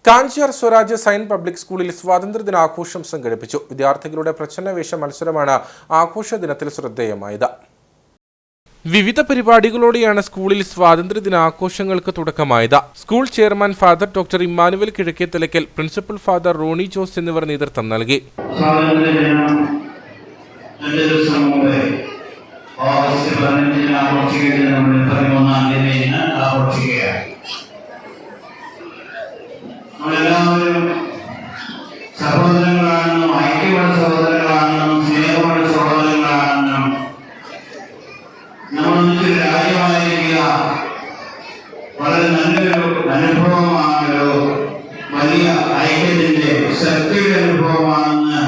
Kanchiyar Swaraj sign public സ്കൂളിൽ സ്വാതന്ത്ര്യദിനാഘോഷം സംഘടിപ്പിച്ചു. വിദ്യാർത്ഥികളുടെ പ്രച്ഛന്നവേഷ മത്സരമാണ് ആഘോഷ ദിനത്തിൽ ശ്രദ്ധേയമായത്. വിവിധ പരിപാടികളോടെയാണ് സ്കൂളിൽ സ്വാതന്ത്ര്യദിനാഘോഷങ്ങൾക്ക് തുടക്കമായത്. School chairman father doctor Emmanuel Kizhakkethalakkal, principal father Roni Jose എന്നിവർ നേതൃത്വം നൽകി. നമ്മളെല്ലാവരും സഹോദരങ്ങളാണെന്നും ഐക്യമുള്ള സഹോദരങ്ങളാണെന്നും സ്നേഹമുള്ള സഹോദരങ്ങളാണെന്നും നമ്മളൊന്നിച്ചൊരു രാജ്യമായിരിക്കുക വളരെ നല്ലൊരു അനുഭവമാണല്ലോ, വലിയ ഐക്യത്തിന്റെ ശക്തിയുടെ അനുഭവമാണെന്ന്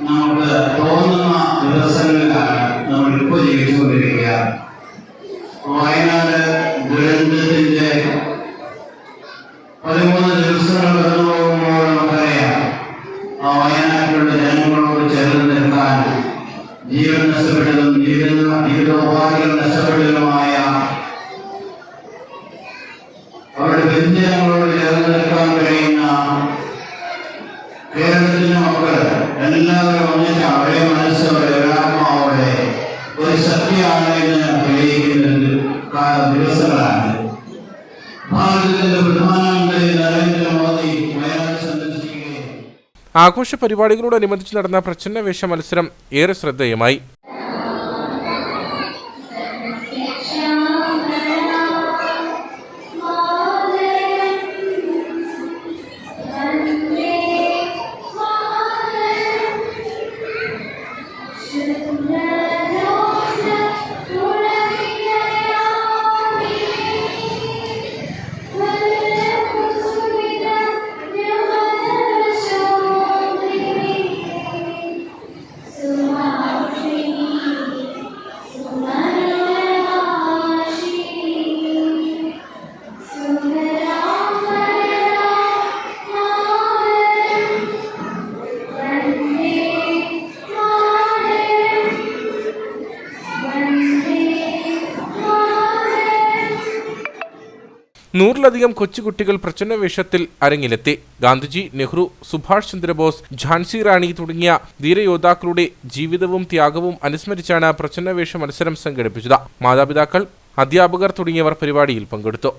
നമുക്ക് തോന്നുന്ന ദിവസങ്ങളിലാണ് നമ്മളിപ്പോൾ ജീവിച്ചുകൊണ്ടിരിക്കുക. വയനാട് ദുരന്തത്തിന്റെ 13 ദിവസങ്ങൾ കടന്നു പോകുമ്പോൾ നമുക്കറിയാം, ആ വയനാട്ടിലുള്ള ജനങ്ങളോട് ചേർന്ന് നിൽക്കാൻ ജീവൻ നഷ്ടപ്പെട്ടതും ജീവിതോപാധികൾ നഷ്ടപ്പെട്ടതുമായ അവരുടെ ബന്ധുജനങ്ങളോട് ചേർന്ന് നിൽക്കാൻ കഴിയുന്ന കേരളത്തിലെ മക്കൾ എല്ലാവരും ഒന്നിച്ച് അവരെ മനസ്സോടെ ഒരാത്മാവോടെ ഒരു ശക്തിയാണ് എന്ന് തെളിയിക്കുന്ന ദിവസങ്ങളാണ്. ഭാരതത്തിന്റെ പ്രധാനമന്ത്രി നരേന്ദ്രമോദി വയനാട് സന്ദർശിക്കുകയും ആഘോഷ പരിപാടികളോടനുബന്ധിച്ച് നടന്ന പ്രച്ഛന്നവേഷ മത്സരം ഏറെ ശ്രദ്ധേയമായി. നൂറിലധികം കൊച്ചുകുട്ടികൾ പ്രച്ഛന്നവേഷത്തിൽ അരങ്ങിലെത്തി. ഗാന്ധിജി, നെഹ്റു, സുഭാഷ് ചന്ദ്രബോസ്, ഝാൻസി റാണി തുടങ്ങിയ ധീരയോദ്ധാക്കളുടെ ജീവിതവും ത്യാഗവും അനുസ്മരിച്ചാണ് പ്രച്ഛന്നവേഷ മത്സരം സംഘടിപ്പിച്ചത്. മാതാപിതാക്കൾ, അധ്യാപകർ തുടങ്ങിയവർ പരിപാടിയിൽ പങ്കെടുത്തു.